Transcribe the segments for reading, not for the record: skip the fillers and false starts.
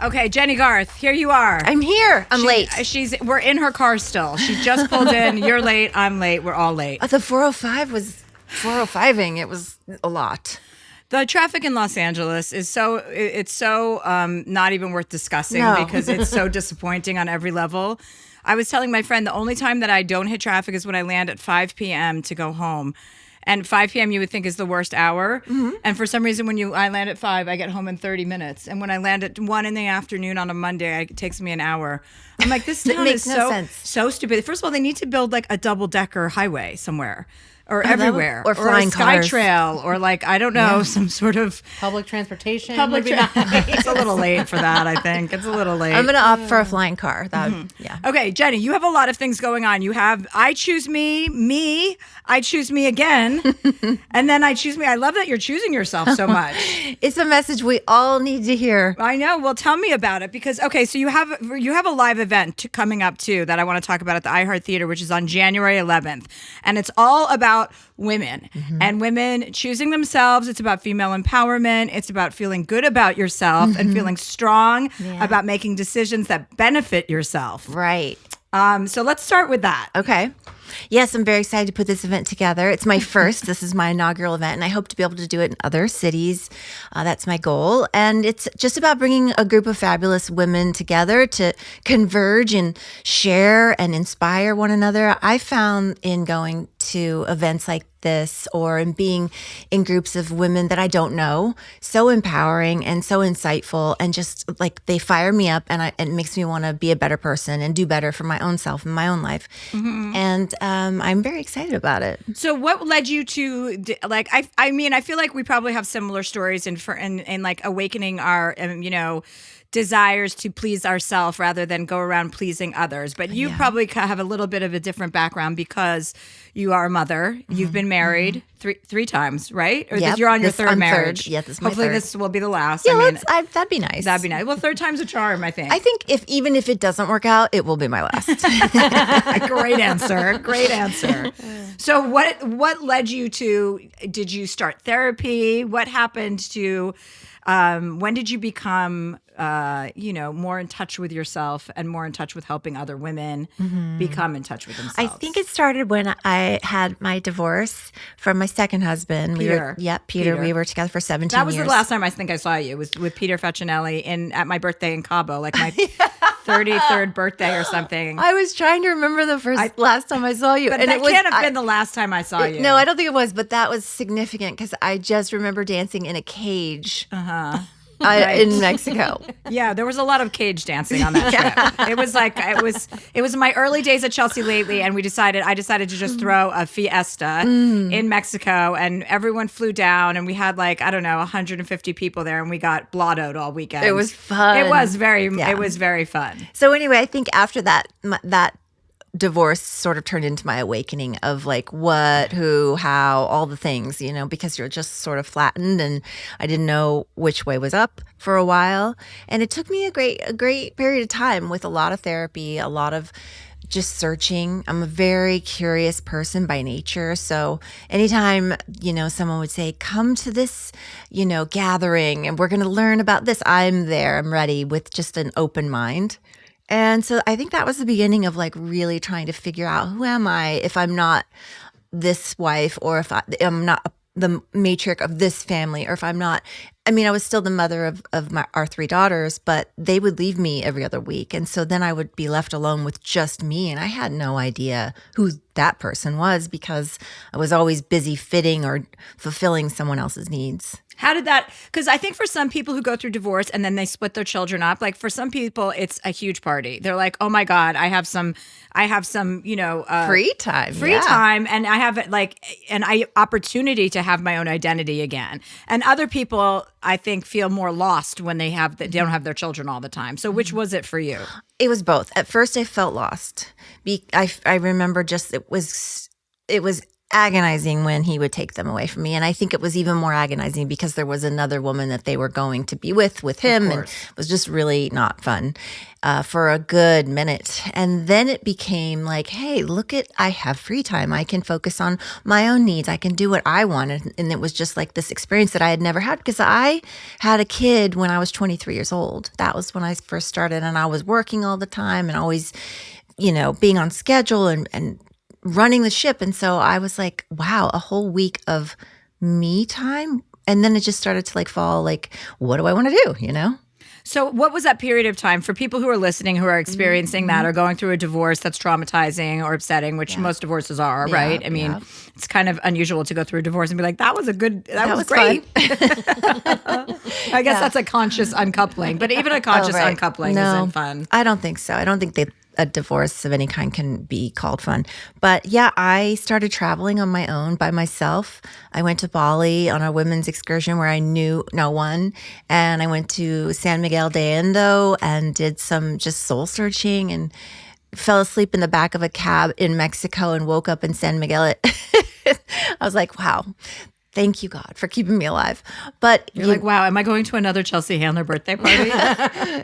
Okay, Jennie Garth, here you are. I'm here. I'm late. We're in her car still. She just pulled in. You're late. I'm late. We're all late. The 405 was 405ing. It was a lot. The traffic in Los Angeles is so not even worth discussing because it's so disappointing on every level. I was telling my friend the only time that I don't hit traffic is when I land at 5 p.m. to go home. And 5 p.m. you would think is the worst hour. Mm-hmm. And for some reason, I land at 5, I get home in 30 minutes. And when I land at 1 in the afternoon on a Monday, it takes me an hour. I'm like, this town is so stupid. First of all, they need to build like a double-decker highway somewhere. Or everywhere. Or flying a sky trail. Or like, I don't know, some sort of... Public transportation. It's a little late for that, I think. It's a little late. I'm going to opt for a flying car. Yeah. Okay, Jennie, you have a lot of things going on. You have I choose me, I choose me again, and then I choose me. I love that you're choosing yourself so much. It's a message we all need to hear. I know. Well, tell me about it because, okay, so you have a live event coming up too that I want to talk about at the iHeart Theater, which is on January 11th. And it's all about women and women choosing themselves. It's about female empowerment. It's about feeling good about yourself and feeling strong about making decisions that benefit yourself. Right. So let's start with that. Okay. Yes, I'm very excited to put this event together. It's my first. This is my inaugural event, and I hope to be able to do it in other cities. That's my goal. And it's just about bringing a group of fabulous women together to converge and share and inspire one another. I found in going to events like this or in being in groups of women that I don't know, so empowering and so insightful, and just like they fire me up, and it makes me want to be a better person and do better for my own self and my own life. Mm-hmm. And I'm very excited about it. So what led you to, like, I mean, I feel like we probably have similar stories in like awakening our, desires to please ourselves rather than go around pleasing others. But you probably have a little bit of a different background because you are a mother. Mm-hmm. You've been married three times, right? Or you're on your third marriage. Yeah, this is my Hopefully third. This will be the last. Yeah, that'd be nice. That'd be nice. Well, third time's a charm, I think. I think even if it doesn't work out, it will be my last. Great answer. Great answer. So what led you to, did you start therapy? What happened to, when did you become more in touch with yourself and more in touch with helping other women become in touch with themselves? I think it started when I had my divorce from my second husband. Peter. Peter. We were together for 17 years. That was the last time I think I saw you. It was with Peter Facinelli at my birthday in Cabo, like my 33rd birthday or something. I was trying to remember the last time I saw you. But that can't have been the last time I saw you. No, I don't think it was, but that was significant because I just remember dancing in a cage. In Mexico. Yeah, there was a lot of cage dancing on that trip. It was my early days at Chelsea Lately, and I decided to just throw a fiesta in Mexico, and everyone flew down, and we had 150 people there, and we got blottoed all weekend. It was fun. It was very fun. So anyway, I think after that divorce sort of turned into my awakening of like what, who, how, all the things, because you're just sort of flattened, and I didn't know which way was up for a while. And it took me a great period of time with a lot of therapy, a lot of just searching. I'm a very curious person by nature. So anytime, someone would say, come to this, gathering and we're going to learn about this, I'm there, I'm ready with just an open mind. And so I think that was the beginning of like really trying to figure out, who am I if I'm not this wife, or if I'm not the matriarch of this family, or if I'm not, I was still the mother of our 3 daughters, but they would leave me every other week. And so then I would be left alone with just me. And I had no idea who that person was because I was always busy fitting or fulfilling someone else's needs. How did that, because I think for some people who go through divorce and then they split their children up, like for some people, it's a huge party. They're like, oh my God, I have some, free time. Time. And I have an opportunity to have my own identity again. And other people, I think, feel more lost when they don't have their children all the time. So which was it for you? It was both. At first I felt lost. I remember just, it was agonizing when he would take them away from me. And I think it was even more agonizing because there was another woman that they were going to be with him. And it was just really not fun for a good minute. And then it became like, hey, I have free time. I can focus on my own needs. I can do what I want. And it was just like this experience that I had never had because I had a kid when I was 23 years old. That was when I first started. And I was working all the time and always, being on schedule and running the ship. And so I was like, wow, a whole week of me time. And then it just started to fall what do I want to do, So what was that period of time for people who are listening, who are experiencing that or going through a divorce that's traumatizing or upsetting, which most divorces are, right? I mean, it's kind of unusual to go through a divorce and be like, that was great. I guess that's a conscious uncoupling, but even a conscious uncoupling isn't fun. I don't think so. I don't think a divorce of any kind can be called fun. But yeah, I started traveling on my own by myself. I went to Bali on a women's excursion where I knew no one. And I went to San Miguel de Endo and did some just soul searching and fell asleep in the back of a cab in Mexico and woke up in San Miguel. I was like, wow. Thank you, God, for keeping me alive. But you're like, wow, am I going to another Chelsea Handler birthday party?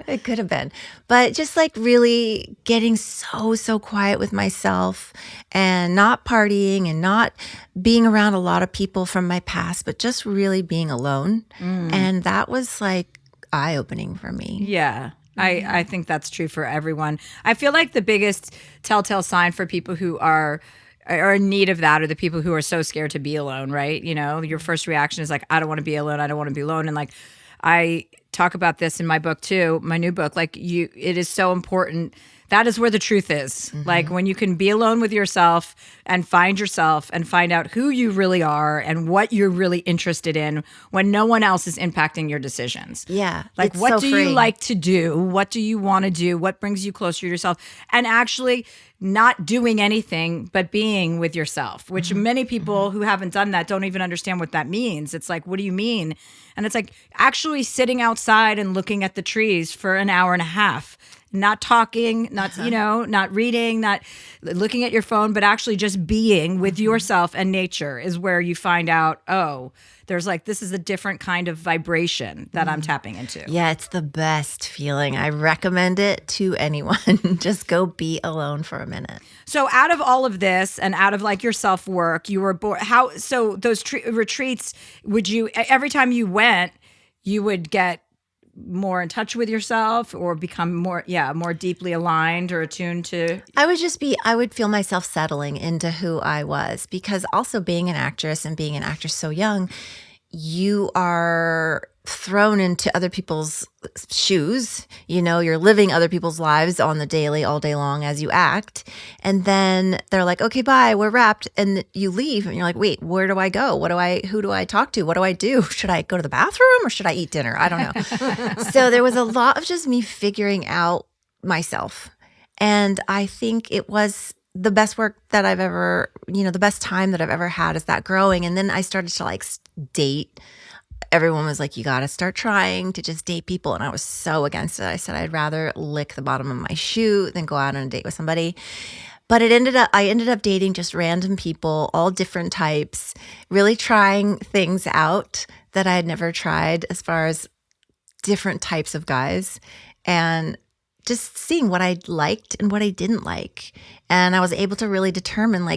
It could have been. But just really getting so quiet with myself and not partying and not being around a lot of people from my past, but just really being alone. And that was eye-opening for me. Yeah. I think that's true for everyone. I feel like the biggest telltale sign for people who are in need of that are the people who are so scared to be alone, right? Your first reaction is I don't want to be alone. I don't want to be alone. And I talk about this in my book too, my new book. It is so important. That is where the truth is. When you can be alone with yourself and find yourself and find out who you really are and what you're really interested in when no one else is impacting your decisions. Yeah. What do you like to do? What do you want to do? What brings you closer to yourself? And actually not doing anything but being with yourself, which many people who haven't done that don't even understand what that means. It's what do you mean? And it's actually sitting outside and looking at the trees for an hour and a half. Not talking, not not reading, not looking at your phone, but actually just being with yourself and nature is where you find out, oh, there's this is a different kind of vibration that I'm tapping into. Yeah, it's the best feeling. I recommend it to anyone. Just go be alone for a minute. So out of all of this and out of your self-work, you were born, so those retreats, every time you went, you would get more in touch with yourself or become more deeply aligned or attuned to? I would feel myself settling into who I was because also being an actress and being an actress so young, you are thrown into other people's shoes. You're living other people's lives on the daily, all day long as you act. And then they're like, okay, bye, we're wrapped. And you leave and you're like, wait, where do I go? Who do I talk to? What do I do? Should I go to the bathroom or should I eat dinner? I don't know. So there was a lot of just me figuring out myself. And I think it was the best work that I've ever, the best time that I've ever had is that growing. And then I started to date. Everyone was like, you got to start trying to just date people. And I was so against it. I said, I'd rather lick the bottom of my shoe than go out on a date with somebody. But I ended up dating just random people, all different types, really trying things out that I had never tried as far as different types of guys and just seeing what I liked and what I didn't like. And I was able to really determine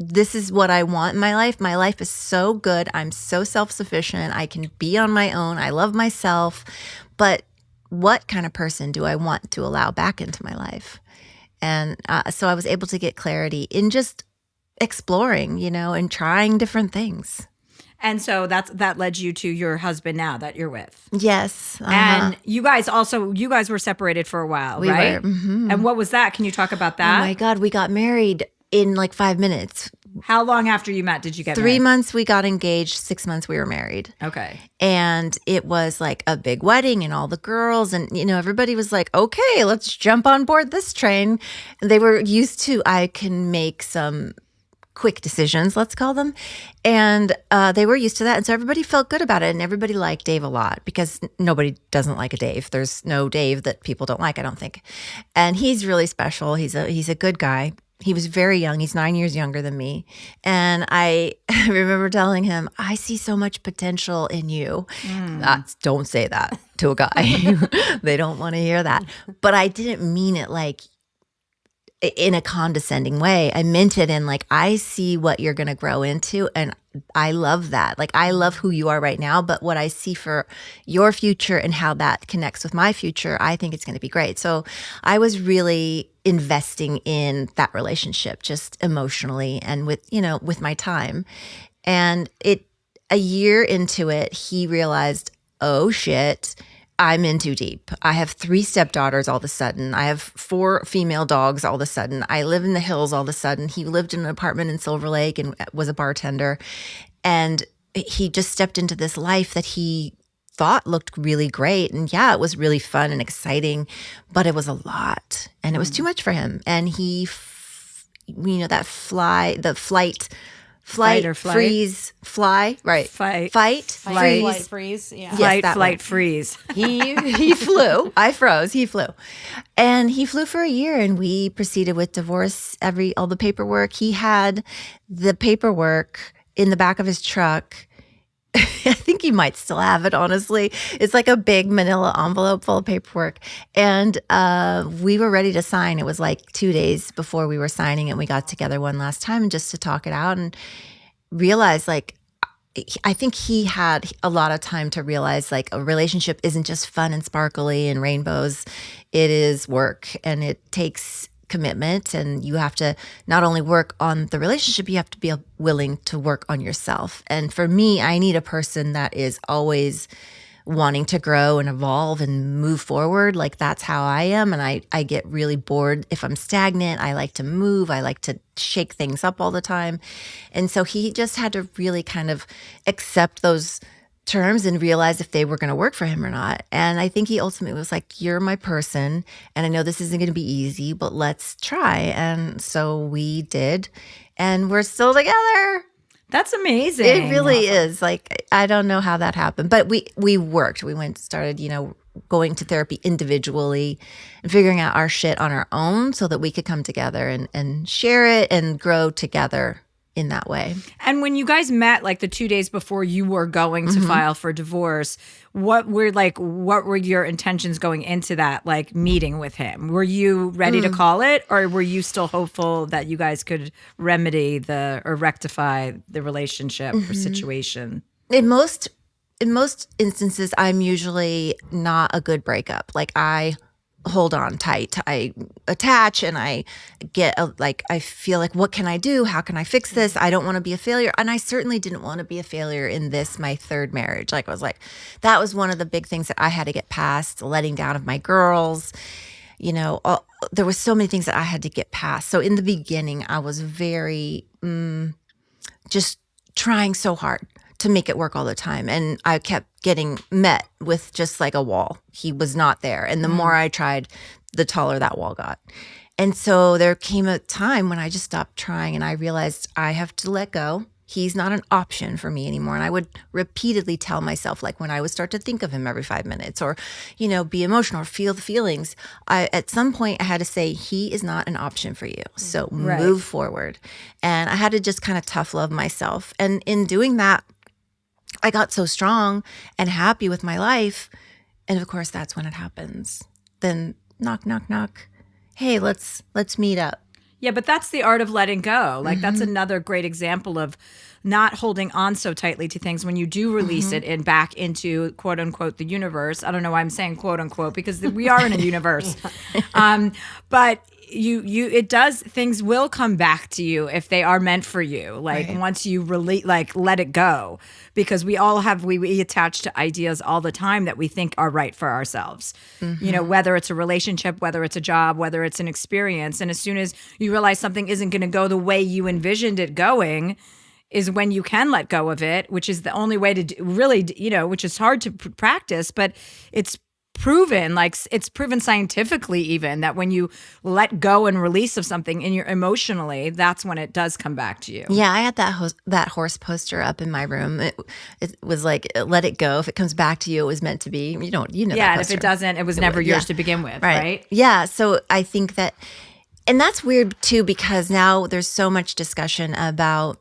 this is what I want in my life. My life is so good. I'm so self-sufficient. I can be on my own. I love myself. But what kind of person do I want to allow back into my life? And so I was able to get clarity in just exploring, and trying different things. And so that led you to your husband now that you're with. Yes. And you guys were separated for a while, we right? Were. Mm-hmm. And what was that? Can you talk about that? Oh my God, we got married in 5 minutes. How long after you met did you get 3 married? 3 months we got engaged, 6 months we were married. Okay. And it was a big wedding and all the girls and, everybody was like, okay, let's jump on board this train. And they were used to, I can make some quick decisions, let's call them. And they were used to that. And so everybody felt good about it. And everybody liked Dave a lot because nobody doesn't like a Dave. There's no Dave that people don't like, I don't think. And he's really special. He's a good guy. He was very young. He's 9 years younger than me. And I remember telling him, I see so much potential in you. Don't say that to a guy. They don't want to hear that. But I didn't mean it like in a condescending way. I meant it in like, I see what you're going to grow into, and I love that. Like, I love who you are right now, but what I see for your future and how that connects with my future, I think it's going to be great. So I was really investing in that relationship, just emotionally and with my time. And a year into it, he realized, oh shit, I'm in too deep. I have 3 stepdaughters all of a sudden. I have 4 female dogs all of a sudden. I live in the hills all of a sudden. He lived in an apartment in Silver Lake and was a bartender. And he just stepped into this life that he thought looked really great. And yeah, it was really fun and exciting, but it was a lot. And it was too much for him. And Flight, freeze, fly, right? Fight, freeze. Yeah. Flight, freeze. He flew. I froze. He flew. And he flew for a year, and we proceeded with divorce, all the paperwork. He had the paperwork in the back of his truck. I think he might still have it, honestly. It's like a big manila envelope full of paperwork. And we were ready to sign. It was like 2 days before we were signing, and we got together one last time just to talk it out and realize, like, I think he had a lot of time to realize, like, a relationship isn't just fun and sparkly and rainbows. It is work, and it takes commitment, and you have to not only work on the relationship, you have to be willing to work on yourself. And for me, I need a person that is always wanting to grow and evolve and move forward. Like, that's how I am. And I get really bored if I'm stagnant. I like to move. I like to shake things up all the time. And so he just had to really kind of accept those terms and realize if they were going to work for him or not. And I think he ultimately was like, you're my person, and I know this isn't going to be easy, but let's try. And so we did, and we're still together. That's amazing. It really is. Like, I don't know how that happened, but we worked. We started, going to therapy individually and figuring out our shit on our own so that we could come together and share it and grow together in that way. And when you guys met, like the 2 days before you were going to file for divorce, what were your intentions going into that, like, meeting with him? Were you ready to call it, or were you still hopeful that you guys could remedy or rectify the relationship or situation? In most instances, I'm usually not a good breakup. Like, I hold on tight. I attach, and I get I feel like, what can I do? How can I fix this? I don't want to be a failure. And I certainly didn't want to be a failure in this, my 3rd marriage. Like, I was like, that was one of the big things that I had to get past, the letting down of my girls. There was so many things that I had to get past. So in the beginning, I was very just trying so hard to make it work all the time. And I kept getting met with just like a wall. He was not there. And the more I tried, the taller that wall got. And so there came a time when I just stopped trying, and I realized I have to let go. He's not an option for me anymore. And I would repeatedly tell myself, like, when I would start to think of him every 5 minutes, or, be emotional or feel the feelings, at some point I had to say, he is not an option for you. So move forward. And I had to just kind of tough love myself. And in doing that, I got so strong and happy with my life. And of course, that's when it happens. Then knock, knock, knock. Hey, let's meet up. Yeah, but that's the art of letting go. Like, that's another great example of not holding on so tightly to things when you do release it and back into, quote unquote, the universe. I don't know why I'm saying quote unquote, because we are in a universe. But things will come back to you if they are meant for you. Like, once you let it go, because we all we attach to ideas all the time that we think are right for ourselves. Whether it's a relationship, whether it's a job, whether it's an experience. And as soon as you realize something isn't going to go the way you envisioned it going, is when you can let go of it, which is the only way to which is hard to practice, but it's proven, it's proven scientifically even, that when you let go and release of something and you're emotionally, that's when it does come back to you. Yeah, I had that horse poster up in my room. It was like, let it go. If it comes back to you, it was meant to be. Yeah, and if it doesn't, it was never yours to begin with, right? Yeah, so I think that And that's weird too, because now there's so much discussion about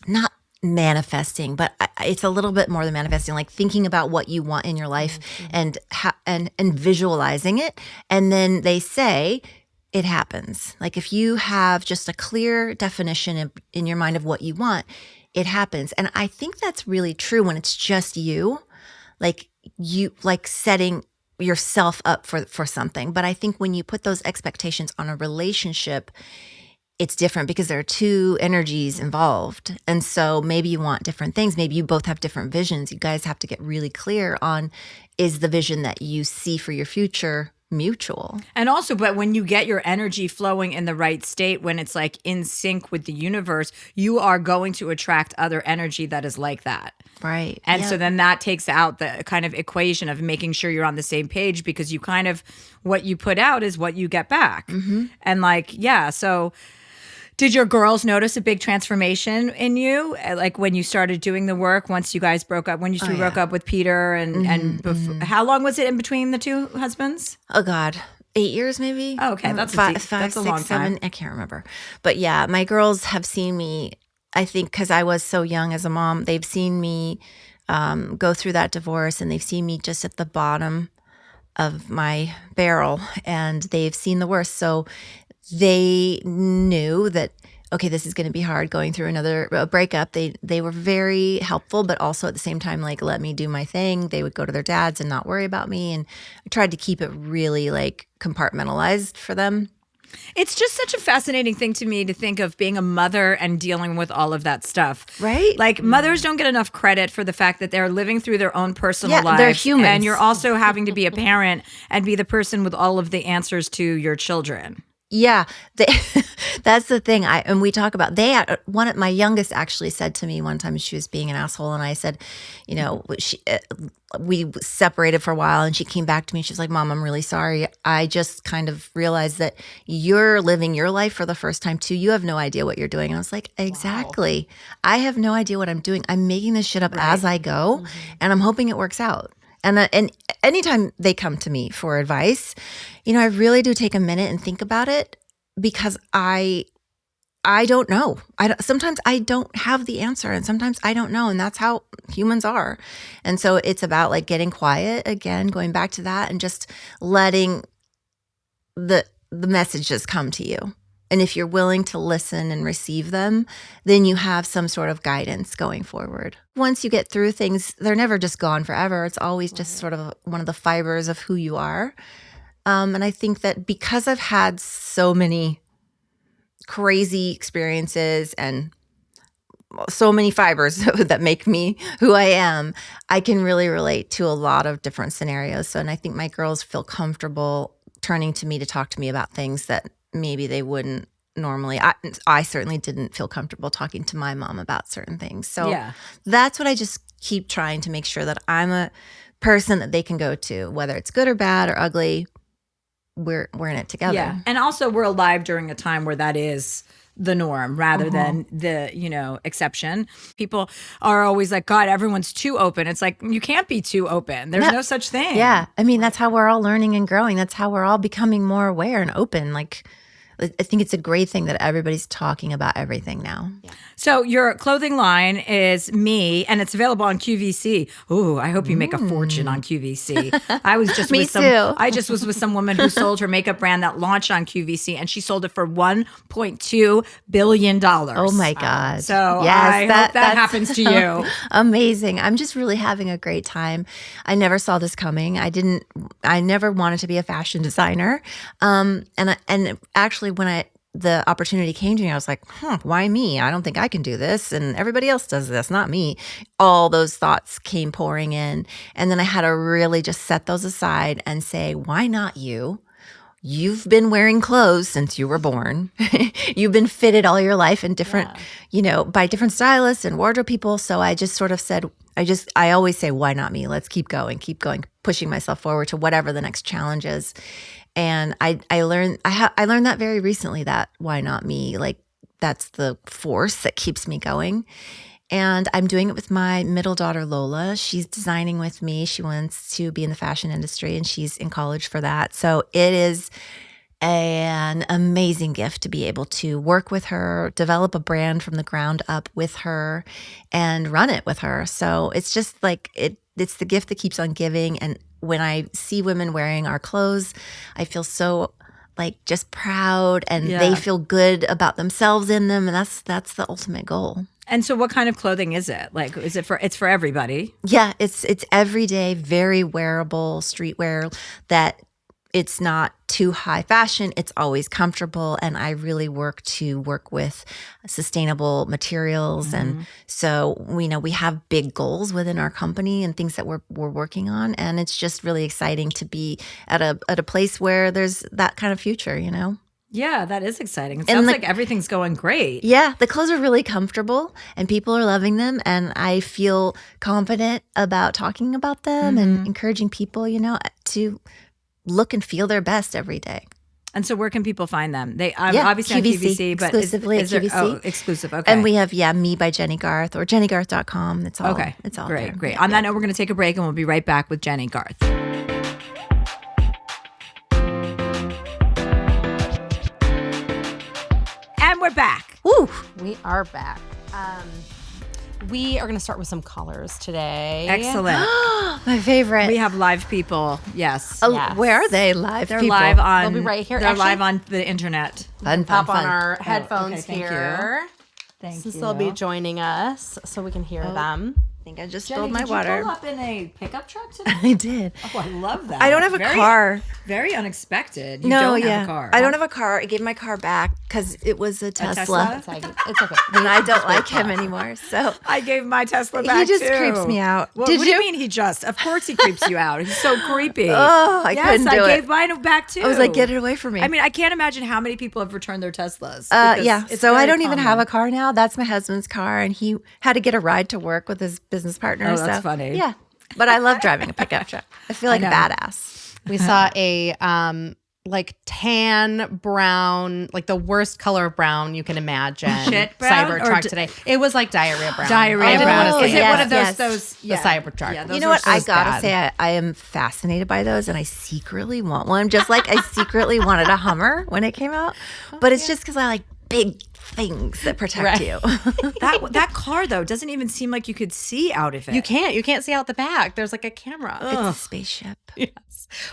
not manifesting, but it's a little bit more than manifesting, like thinking about what you want in your life and visualizing it. And then they say it happens. Like if you have just a clear definition in your mind of what you want, it happens. And I think that's really true when it's just you, like setting yourself up for something. But I think when you put those expectations on a relationship, it's different because there are two energies involved. And so maybe you want different things. Maybe you both have different visions. You guys have to get really clear on, is the vision that you see for your future mutual? And also, but when you get your energy flowing in the right state, when it's like in sync with the universe, you are going to attract other energy that is like that. Right. And so then that takes out the kind of equation of making sure you're on the same page, because you kind of, what you put out is what you get back. And like, yeah. So did your girls notice a big transformation in you? Like when you started doing the work, once you guys broke up, when you two broke up with Peter and how long was it in between the two husbands? Oh God. 8 years maybe? Oh, okay. That's that's a long time. I can't remember. But yeah, my girls have seen me, I think because I was so young as a mom, they've seen me go through that divorce, and they've seen me just at the bottom of my barrel, and they've seen the worst. So they knew that, okay, this is going to be hard going through another breakup. They were very helpful, but also at the same time, like, let me do my thing. They would go to their dads and not worry about me. And I tried to keep it really like compartmentalized for them. It's just such a fascinating thing to me to think of being a mother and dealing with all of that stuff. Right? Like mothers don't get enough credit for the fact that they're living through their own personal lives. They're humans. And you're also having to be a parent and be the person with all of the answers to your children. Yeah, that's the thing. And we talk about my youngest actually said to me one time, she was being an asshole, and I said, we separated for a while, and she came back to me. She was like, "Mom, I'm really sorry. I just kind of realized that you're living your life for the first time too. You have no idea what you're doing." And I was like, "Exactly. Wow. I have no idea what I'm doing. I'm making this shit up as I go, and I'm hoping it works out." And anytime they come to me for advice, I really do take a minute and think about it, because I don't know. Sometimes I don't have the answer, and sometimes I don't know, and that's how humans are. And so it's about like getting quiet again, going back to that, and just letting the messages come to you. And if you're willing to listen and receive them, then you have some sort of guidance going forward. Once you get through things, they're never just gone forever. It's always just sort of one of the fibers of who you are. And I think that because I've had so many crazy experiences and so many fibers that make me who I am, I can really relate to a lot of different scenarios. So, and I think my girls feel comfortable turning to me to talk to me about things that maybe they wouldn't normally. I certainly didn't feel comfortable talking to my mom about certain things. So that's what I just keep trying to make sure, that I'm a person that they can go to, whether it's good or bad or ugly. We're in it together. Yeah. And also we're alive during a time where that is the norm rather than the, exception. People are always like, God, everyone's too open. It's like, you can't be too open. There's no such thing. Yeah. I mean, that's how we're all learning and growing. That's how we're all becoming more aware and open. Like, I think it's a great thing that everybody's talking about everything now. Yeah. So your clothing line is Me, and it's available on QVC. Ooh, I hope you make a fortune on QVC. I was just I just was with some woman who sold her makeup brand that launched on QVC, and she sold it for $1.2 billion. Oh my God. So yes, I hope that happens to you. Amazing. I'm just really having a great time. I never saw this coming. I never wanted to be a fashion designer. And actually when the opportunity came to me, I was like, why me? I don't think I can do this. And everybody else does this, not me. All those thoughts came pouring in. And then I had to really just set those aside and say, why not you? You've been wearing clothes since you were born. You've been fitted all your life in different, by different stylists and wardrobe people. So I just sort of said, I always say, why not me? Let's keep going, pushing myself forward to whatever the next challenge is. And I learned that very recently, that why not me? Like, that's the force that keeps me going. And I'm doing it with my middle daughter, Lola. She's designing with me. She wants to be in the fashion industry, and she's in college for that. So it is an amazing gift to be able to work with her, develop a brand from the ground up with her, and run it with her. So it's just like it's the gift that keeps on giving. And when I see women wearing our clothes, I feel so like just proud, and they feel good about themselves in them, and that's the ultimate goal. And so what kind of clothing is it? Like, is it it's for everybody? Yeah, it's everyday, very wearable streetwear that it's not too high fashion. It's always comfortable. And I really work with sustainable materials. And so we have big goals within our company and things that we're working on. And it's just really exciting to be at a place where there's that kind of future, Yeah, that is exciting. It sounds like everything's going great. Yeah, the clothes are really comfortable and people are loving them. And I feel confident about talking about them and encouraging people, to look and feel their best every day. And so where can people find them? They obviously QVC, on QVC, but exclusively is at there, QVC. Exclusive. Okay. And we have Me by Jennie Garth or JennieGarth.com. It's all okay. It's all great. there. Great. On that note, we're going to take a break and we'll be right back with Jennie Garth. And we're back. Woo! We are back. We are going to start with some colors today. Excellent. My favorite. We have live people. Yes. Oh, Yes. where are they? Live They're people. live on. They'll be right here. They're Actually, live on the internet. Fun. Pop on our headphones okay, thank here. Thank Since you. they'll be joining us, so we can hear them. I think I just Jennie, spilled my did water. you pull up in a pickup truck today? I did. Oh, I love that. I don't have a car. Very unexpected. You don't have a car. I don't have a car. I gave my car back because it was a Tesla. It's okay. And I don't like him anymore. So I gave my Tesla back he just too. creeps me out. Well, Did what do you? you mean he just? Of course he creeps you out. He's so creepy. Oh, I couldn't do I it. gave mine back too. I was like, get it away from me. I mean, I can't imagine how many people have returned their Teslas. Yeah. It's So I very don't even have common. a car now. That's my husband's car, and he had to get a ride to work with his business partner. Oh, that's so, funny. Yeah. But I love driving a pickup truck. I feel like a know. badass. We saw a like tan brown, like the worst color of brown you can imagine. Shit brown or Cybertruck today. It was like diarrhea brown. Diarrhea I didn't brown. want to Is say it it. one of Yes. those? The Cybertruck. Yeah, You those know are what? I so gotta bad. say, I am fascinated by those, and I secretly want one. Just like I secretly wanted a Hummer when it came out, but it's just because I like big things that protect you. That car though doesn't even seem like you could see out of it. You can't see out the back. There's like a camera. It's a spaceship. Yes.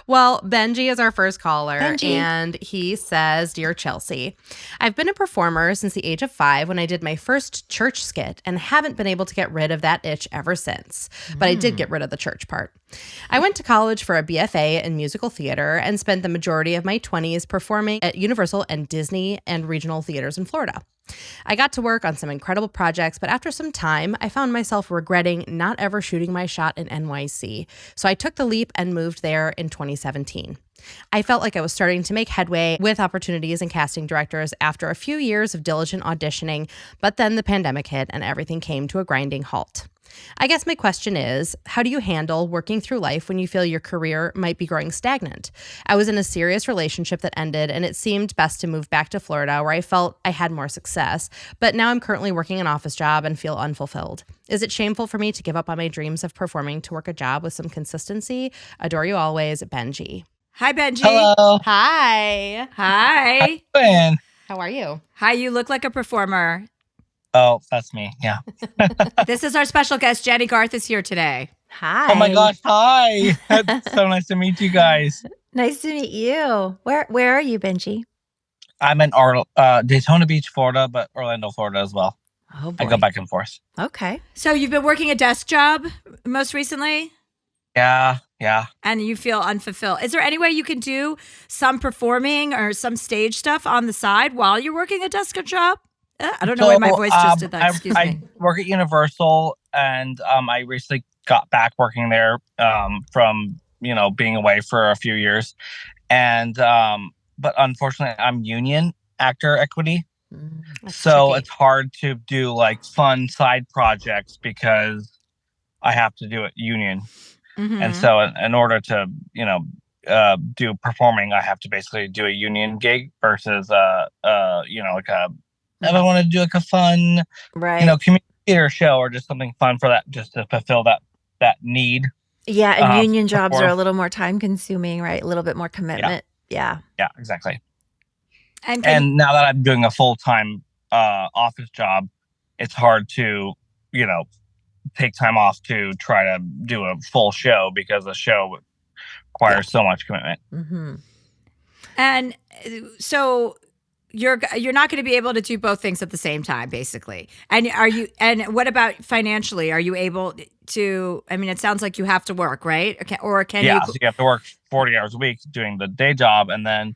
Well, Benji is our first caller, Benji. and he says, Dear Chelsea, I've been a performer since the age of 5 when I did my first church skit and haven't been able to get rid of that itch ever since. But I did get rid of the church part. I went to college for a BFA in musical theater and spent the majority of my 20s performing at Universal and Disney and regional theaters in Florida. I got to work on some incredible projects, but after some time, I found myself regretting not ever shooting my shot in NYC. So I took the leap and moved there in 2017. I felt like I was starting to make headway with opportunities and casting directors after a few years of diligent auditioning, but then the pandemic hit and everything came to a grinding halt. I guess my question is, how do you handle working through life when you feel your career might be growing stagnant? I was in a serious relationship that ended, and it seemed best to move back to Florida where I felt I had more success, but now I'm currently working an office job and feel unfulfilled. Is it shameful for me to give up on my dreams of performing to work a job with some consistency? Adore you always, Benji. Hi, Benji. Hello. Hi. Hi. Ben. How are you? Hi. You look like a performer. Oh, that's me. Yeah. This is our special guest. Jennie Garth is here today. Hi. Oh my gosh. Hi. It's so nice to meet you guys. Nice to meet you. Where are you, Benji? I'm in Daytona Beach, Florida, but Orlando, Florida as well. Oh boy. I go back and forth. Okay. So you've been working a desk job most recently, Yeah. and you feel unfulfilled. Is there any way you can do some performing or some stage stuff on the side while you're working a desk job? I don't know why my voice just did that. Excuse I me. work at Universal, and I recently got back working there from being away for a few years, and but unfortunately, I'm union actor equity, so tricky. it's hard to do like fun side projects because I have to do it union. Mhm. And so in order to, do performing, I have to basically do a union gig versus, if I want to do like a fun, Right. community theater show or just something fun for that, just to fulfill that need. Yeah, and union jobs or- are a little more time consuming, right? A little bit more commitment. Yeah. Yeah, exactly. And now that I'm doing a full-time office job, it's hard to, take time off to try to do a full show because the show requires so much commitment. Mm-hmm. And so you're not going to be able to do both things at the same time, basically. And what about financially? Are you able to? I mean, it sounds like you have to work, right? Or can you? Yeah, so you have to work 40 hours a week doing the day job, and then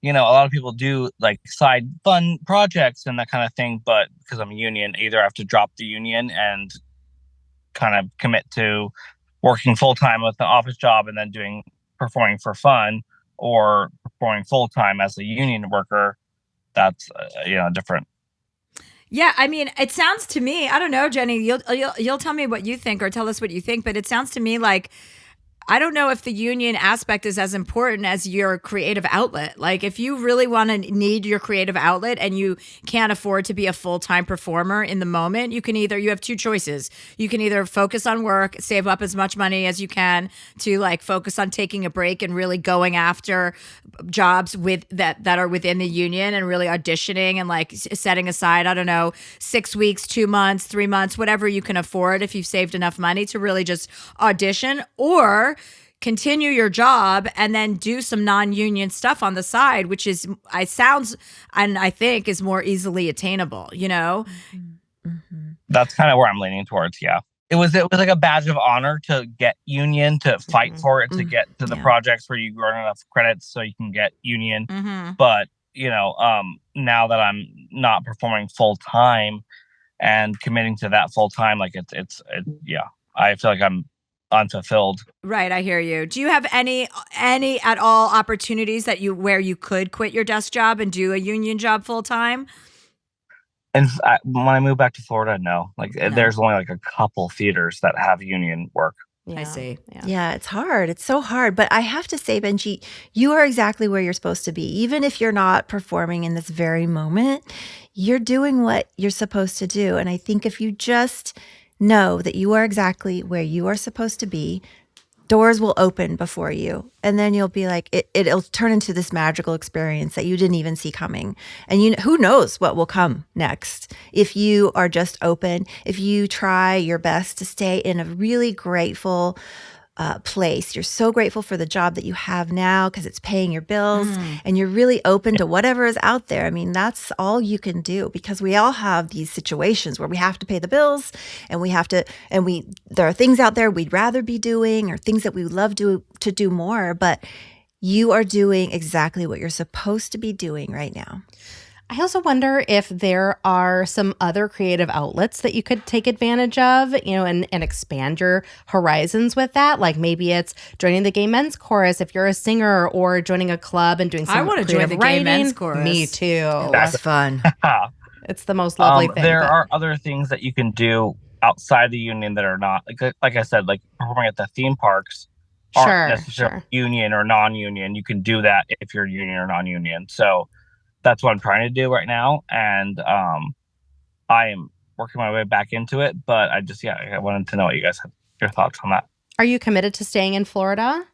a lot of people do like side fun projects and that kind of thing. But because I'm a union, either I have to drop the union and kind of commit to working full time with the office job and then performing for fun, or performing full time as a union worker. That's different. Yeah, I mean, it sounds to me, I don't know, Jenny, you'll tell me what you think, or tell us what you think, but it sounds to me like, I don't know if the union aspect is as important as your creative outlet. Like, if you really need your creative outlet and you can't afford to be a full-time performer in the moment, you have two choices. You can either focus on work, save up as much money as you can to like focus on taking a break and really going after jobs that are within the union and really auditioning and like setting aside, I don't know, 6 weeks, 2 months, 3 months, whatever you can afford if you've saved enough money to really just audition, or continue your job and then do some non-union stuff on the side, which I think is more easily attainable, Mm-hmm. That's kind of where I'm leaning towards. Yeah. It was like a badge of honor to get union, to fight for it, to get to the projects where you earn enough credits so you can get union. Mm-hmm. But, now that I'm not performing full time and committing to that full time, like I feel like I'm unfulfilled. Right, I hear you. Do you have any at all opportunities where you could quit your desk job and do a union job full time? And when I moved back to Florida, no. There's only like a couple theaters that have union work. Yeah. I see. Yeah, it's hard. It's so hard. But I have to say, Benji, you are exactly where you're supposed to be. Even if you're not performing in this very moment, you're doing what you're supposed to do. And I think if you just know that you are exactly where you are supposed to be, doors will open before you. And then you'll be like, it'll turn into this magical experience that you didn't even see coming. And who knows what will come next if you are just open, if you try your best to stay in a really grateful place. You're so grateful for the job that you have now because it's paying your bills, and you're really open to whatever is out there. I mean, that's all you can do, because we all have these situations where we have to pay the bills, and there are things out there we'd rather be doing, or things that we would love to do more, but you are doing exactly what you're supposed to be doing right now. I also wonder if there are some other creative outlets that you could take advantage of, and expand your horizons with that. Like maybe it's joining the gay men's chorus if you're a singer, or joining a club and doing some I want to join the writing. gay men's chorus. Me too. That's fun. It's the most lovely thing. There are other things that you can do outside the union that are not, like I said, like performing at the theme parks aren't necessarily union or non-union. You can do that if you're union or non-union. So that's what I'm trying to do right now. And I am working my way back into it. But I wanted to know what you guys have your thoughts on that. Are you committed to staying in Florida?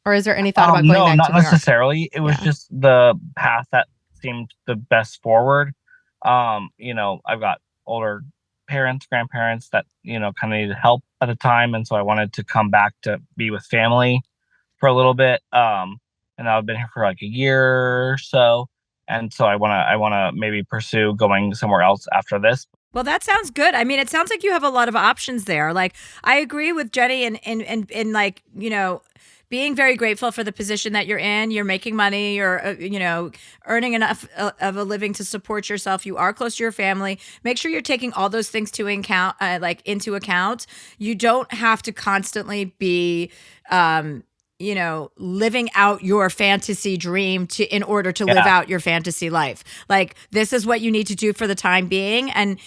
Or is there any thought about going back to New York? No, not necessarily. It was just the path that seemed the best forward. I've got older parents, grandparents that, kind of needed help at the time. And so I wanted to come back to be with family for a little bit. And I've been here for like a year or so. And so I want to maybe pursue going somewhere else after this. Well, that sounds good. I mean, it sounds like you have a lot of options there. Like, I agree with Jenny in like, being very grateful for the position that you're in. You're making money. You're, earning enough of a living to support yourself. You are close to your family. Make sure you're taking all those things into account. You don't have to constantly be, living out your fantasy dream in order to live out your fantasy life. Like, this is what you need to do for the time being, and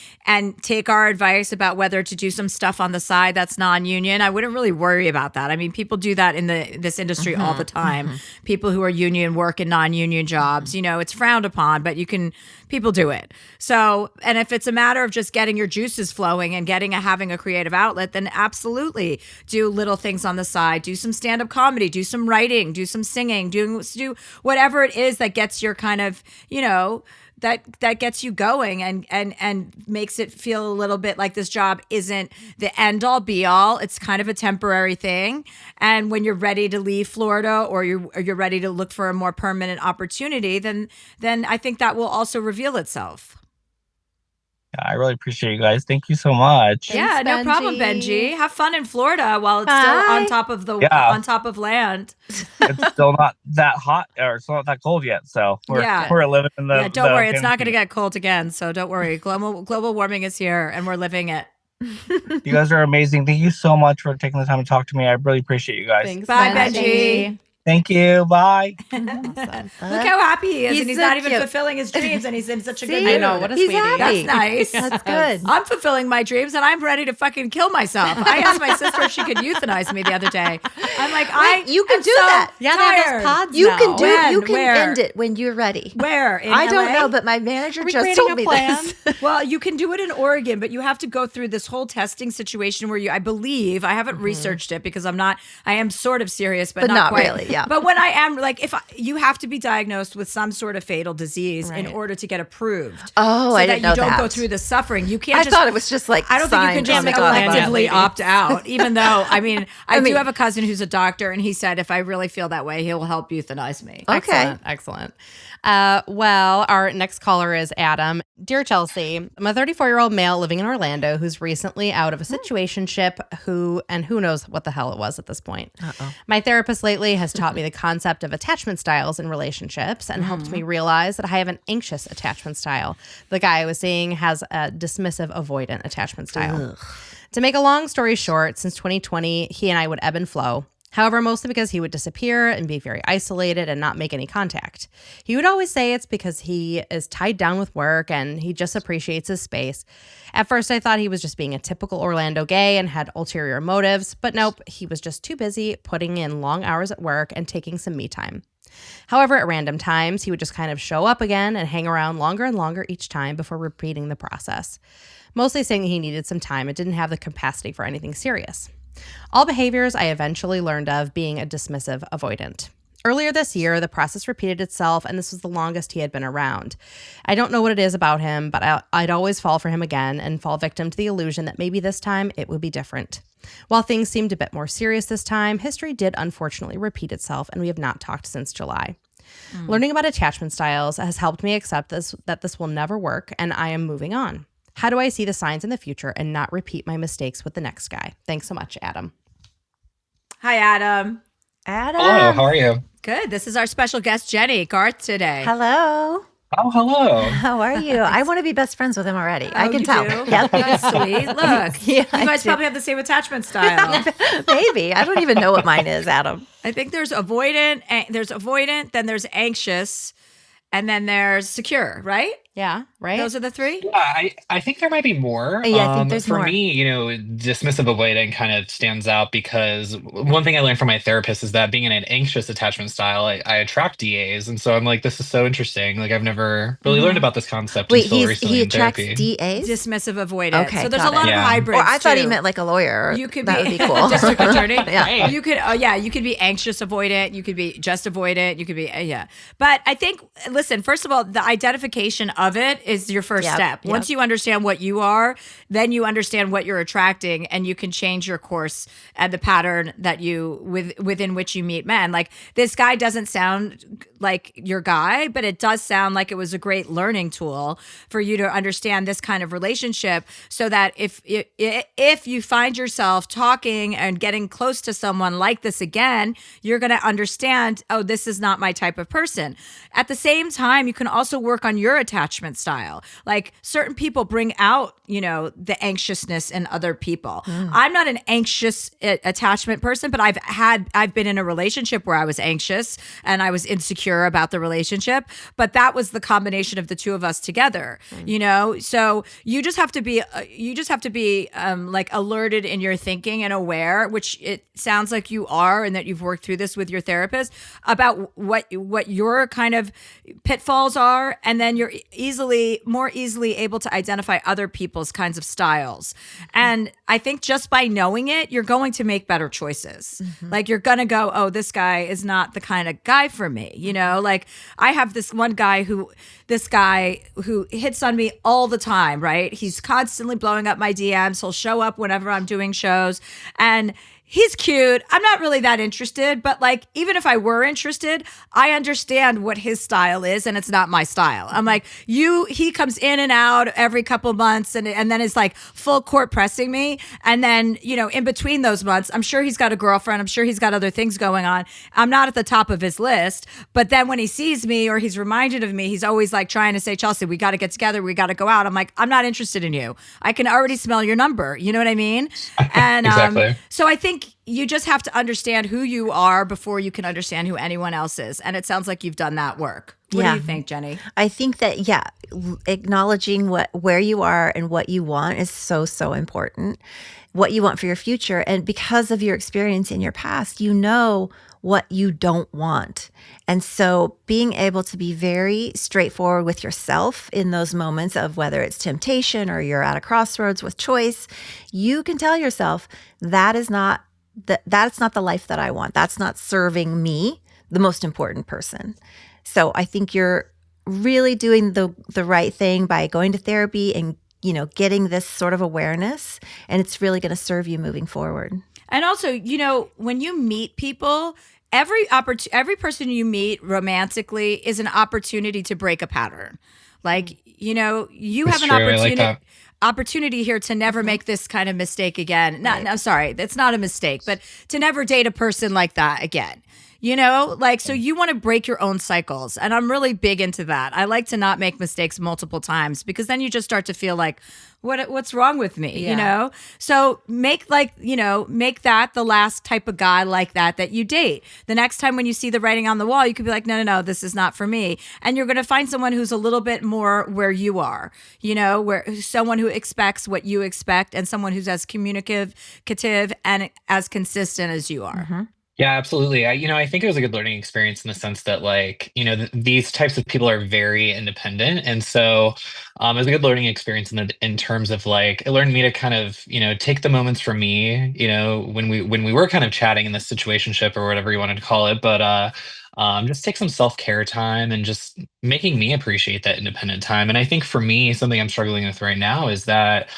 take our advice about whether to do some stuff on the side that's non-union. I wouldn't really worry about that. I mean, people do that in this industry all the time. People who are union work in non-union jobs, it's frowned upon, but you can people do it. So, and if it's a matter of just getting your juices flowing and having a creative outlet, then absolutely do little things on the side. Do some stand-up comedy, do some writing, do some singing, do whatever it is that gets your kind of, that gets you going and makes it feel a little bit like this job isn't the end all be all. It's kind of a temporary thing. And when you're ready to leave Florida or you're ready to look for a more permanent opportunity, then I think that will also reveal itself. I really appreciate you guys. Thank you so much. Yeah, no problem, Benji. Have fun in Florida while it's still on top of on top of land. It's still not that hot, or it's not that cold yet. So we're living in the. Yeah, don't worry. It's not going to get cold again. So don't worry. Global warming is here, and we're living it. You guys are amazing. Thank you so much for taking the time to talk to me. I really appreciate you guys. Thanks, Bye, Benji. Thank you. Bye. Awesome. Look how happy he is, and he's so not even cute. fulfilling his dreams, and he's in such a good See? mood. I know, what a He's sweetie. happy. That's nice. That's good. I'm fulfilling my dreams, and I'm ready to fucking kill myself. I asked my sister if she could euthanize me the other day. I'm like, you can am do so that. Yeah, they have tired. those pods You now. can do. When? You can Where? end it when you're ready. Where? In I don't LA? know, but my manager we just creating told a me plan? this. Well, you can do it in Oregon, but you have to go through this whole testing situation where I believe, I haven't researched it because I am sort of serious, but not quite. really, yeah. But when I am, like, you have to be diagnosed with some sort of fatal disease in order to get approved. Oh, so I that didn't know you don't that. go through the suffering. You can't I just. thought it was just like I don't think you can signs just on the electively bottom. opt out, even though, I do have a cousin who's a doctor, and he said if I really feel that way, he'll help euthanize me. Okay. Excellent. Well, our next caller is Adam. Dear Chelsea, I'm a 34-year-old male living in Orlando who's recently out of a situationship who knows what the hell it was at this point. My therapist lately has taught me the concept of attachment styles in relationships and helped me realize that I have an anxious attachment style. The guy I was seeing has a dismissive avoidant attachment style. Ugh. To make a long story short, since 2020, he and I would ebb and flow. However, mostly because he would disappear and be very isolated and not make any contact. He would always say it's because he is tied down with work and he just appreciates his space. At first, I thought he was just being a typical Orlando gay and had ulterior motives, but nope, he was just too busy putting in long hours at work and taking some me time. However, at random times, he would just kind of show up again and hang around longer and longer each time before repeating the process. Mostly saying he needed some time and didn't have the capacity for anything serious. All behaviors I eventually learned of being a dismissive avoidant. Earlier this year, the process repeated itself, and this was the longest he had been around. I don't know what it is about him, but I'd always fall for him again and fall victim to the illusion that maybe this time it would be different. While things seemed a bit more serious this time, history did unfortunately repeat itself, and we have not talked since July. Learning about attachment styles has helped me accept that this will never work, and I am moving on. How do I see the signs in the future and not repeat my mistakes with the next guy? Thanks so much, Adam. Hi, Adam. Hello, how are you? Good. This is our special guest, Jennie Garth, today. Hello. Oh, hello. How are you? I want to be best friends with him already. I can you tell. do? Yep. That's sweet. Look, Yeah, you I guys do. probably have the same attachment style. Maybe. I don't even know what mine is, Adam. I think there's avoidant, then there's anxious, and then there's secure, right? Yeah, right? Those are the three? Yeah, I think there might be more. Yeah, I think there's for more. me, dismissive avoidant kind of stands out because one thing I learned from my therapist is that being in an anxious attachment style, I attract DAs. And so I'm like, this is so interesting. Like, I've never really learned about this concept Wait, until recently he in attracts therapy. DAs? Dismissive avoidant. Okay, so there's got a lot it. of Yeah. hybrids. Or I thought he too. meant like a lawyer. You could that be, would be cool. district attorney. Yeah. You could, you could be anxious avoidant. You could be just avoidant. You could be, yeah. But I think, listen, first of all, the identification of it is your first Yep, step. yep. Once you understand what you are, then you understand what you're attracting, and you can change your course and the pattern that within which you meet men. Like, this guy doesn't sound like your guy, but it does sound like it was a great learning tool for you to understand this kind of relationship, so that if you find yourself talking and getting close to someone like this again, you're going to understand, oh, this is not my type of person. At the same time, you can also work on your attachment style. Like, certain people bring out, the anxiousness in other people. I'm not an anxious attachment person, but I've been in a relationship where I was anxious and I was insecure about the relationship, but that was the combination of the two of us together, So you just have to be like alerted in your thinking and aware, which it sounds like you are, and that you've worked through this with your therapist about what your kind of pitfalls are, and then more easily able to identify other people's kinds of styles. And I think just by knowing it, you're going to make better choices. Like you're going to go, oh, this guy is not the kind of guy for me. You know, like I have this guy who hits on me all the time, right? He's constantly blowing up my DMs. He'll show up whenever I'm doing shows, and he's cute. I'm not really that interested, but like, even if I were interested, I understand what his style is, and it's not my style. I'm like, he comes in and out every couple months, and then is like full court pressing me. And then, you know, in between those months, I'm sure he's got a girlfriend. I'm sure he's got other things going on. I'm not at the top of his list. But then when he sees me or he's reminded of me, he's always like trying to say, Chelsea, we got to get together. We got to go out. I'm like, I'm not interested in you. I can already smell your number. You know what I mean? And Exactly. So I think you just have to understand who you are before you can understand who anyone else is. And it sounds like you've done that work. What do you think, Jenny? I think that, acknowledging where you are and what you want is so, so important. What you want for your future. And because of your experience in your past, you know what you don't want. And so being able to be very straightforward with yourself in those moments of whether it's temptation or you're at a crossroads with choice, you can tell yourself that's not the life that I want. That's not serving me, the most important person. So I think you're really doing the right thing by going to therapy and, you know, getting this sort of awareness, and it's really going to serve you moving forward. And also, you know, when you meet people, every person you meet romantically is an opportunity to break a pattern. Like, you know, you have an opportunity here to never make this kind of mistake again. I'm sorry, that's not a mistake, but to never date a person like that again. You know, like, so you want to break your own cycles. And I'm really big into that. I like to not make mistakes multiple times, because then you just start to feel like, what's wrong with me? You know? So make that the last type of guy like that you date. The next time when you see the writing on the wall, you could be like, no, this is not for me. And you're going to find someone who's a little bit more where you are, you know, someone who expects what you expect, and someone who's as communicative and as consistent as you are. Mm-hmm. Yeah, absolutely. I think it was a good learning experience in the sense that, like, you know, these types of people are very independent. And so it was a good learning experience in terms of, like, it learned me to kind of, you know, take the moments for me, you know, when we were kind of chatting in this situationship or whatever you wanted to call it. But just take some self-care time and just making me appreciate that independent time. And I think for me, something I'm struggling with right now is that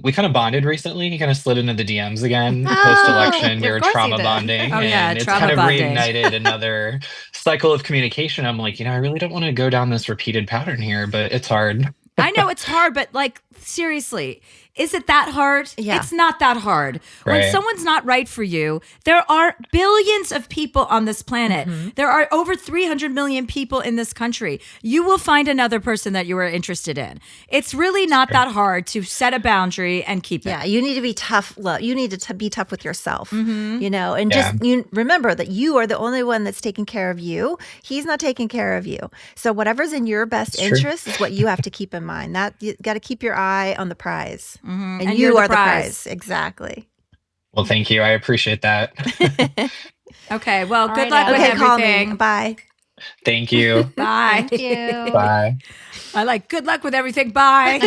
we kind of bonded recently. He kind of slid into the DMs again post-election. We were trauma bonding, and it's kind of reignited another cycle of communication. I'm like, you know, I really don't want to go down this repeated pattern here, but it's hard. I know it's hard, but like, seriously, is it that hard? Yeah. It's not that hard. Right. When someone's not right for you, there are billions of people on this planet. Mm-hmm. There are over 300 million people in this country. You will find another person that you are interested in. It's really not that hard to set a boundary and keep it. Yeah, you need to be tough. You need to be tough with yourself, you know, and just remember that you are the only one that's taking care of you. He's not taking care of you. So whatever's in your best interest is what you have to keep in mind. That you got to keep your eye on the prize. Mm-hmm. And you are the prize. Exactly. Well, thank you. I appreciate that. Okay. Well, all good right, luck with everything. Call me. Bye. Thank you. Bye. Thank you. Bye. I like good luck with everything. Bye.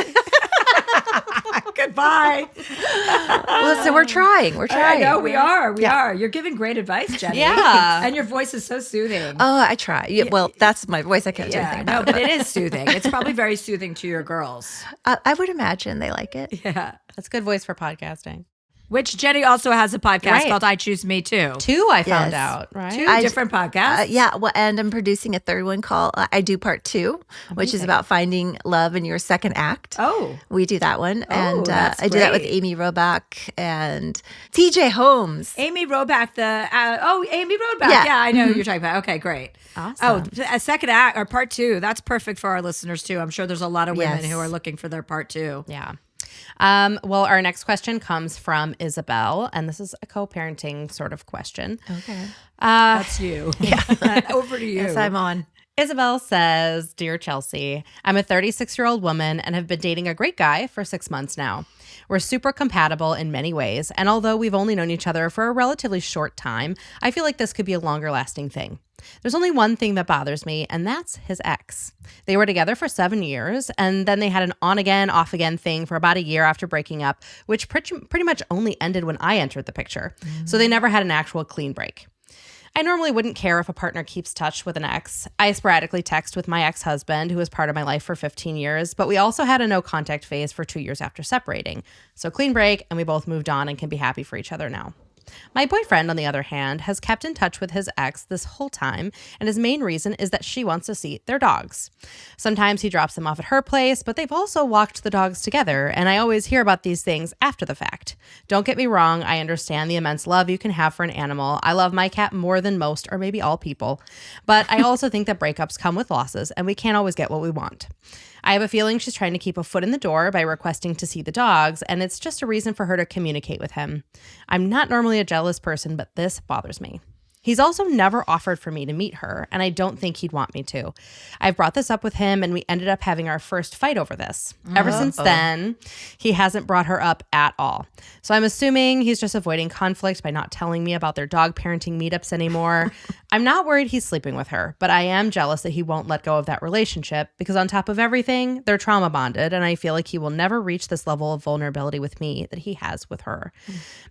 Goodbye. Listen, we're trying. I know we are. We are. You're giving great advice, Jenny. Yeah. And your voice is so soothing. Oh, I try. Yeah, well, that's my voice. I can't do anything about it. No, but it is soothing. It's probably very soothing to your girls. I would imagine they like it. Yeah. That's good voice for podcasting. Which Jenny also has a podcast called I Choose Me Too. Two, I found out, right? Two different podcasts. Yeah. Well, and I'm producing a third one called I Do Part 2, which is about finding love in your second act. Oh. We do that one. And I do that with Amy Robach and TJ Holmes. Amy Robach, Amy Robach. Yeah, I know who you're talking about. Okay, great. Awesome. Oh, a second act or part 2. That's perfect for our listeners too. I'm sure there's a lot of women who are looking for their part 2. Yeah. Well, our next question comes from Isabel, and this is a co-parenting sort of question. Okay. That's you. Yeah. Over to you. Yes, I'm on. Isabel says, Dear Chelsea, I'm a 36-year-old woman and have been dating a great guy for 6 months now. We're super compatible in many ways, and although we've only known each other for a relatively short time, I feel like this could be a longer lasting thing. There's only one thing that bothers me, and that's his ex. They were together for 7 years, and then they had an on-again, off-again thing for about a year after breaking up, which pretty much only ended when I entered the picture. So they never had an actual clean break. I normally wouldn't care if a partner keeps touch with an ex. I sporadically text with my ex-husband, who was part of my life for 15 years, but we also had a no-contact phase for 2 years after separating. So clean break, and we both moved on and can be happy for each other now. My boyfriend, on the other hand, has kept in touch with his ex this whole time, and his main reason is that she wants to see their dogs. Sometimes he drops them off at her place, but they've also walked the dogs together, and I always hear about these things after the fact. Don't get me wrong, I understand the immense love you can have for an animal. I love my cat more than most, or maybe all people. But I also think that breakups come with losses, and we can't always get what we want. I have a feeling she's trying to keep a foot in the door by requesting to see the dogs, and it's just a reason for her to communicate with him. I'm not normally a jealous person, but this bothers me. He's also never offered for me to meet her, and I don't think he'd want me to. I've brought this up with him, and we ended up having our first fight over this. Ever since then, he hasn't brought her up at all. So I'm assuming he's just avoiding conflict by not telling me about their dog parenting meetups anymore. I'm not worried he's sleeping with her, but I am jealous that he won't let go of that relationship because on top of everything, they're trauma bonded, and I feel like he will never reach this level of vulnerability with me that he has with her.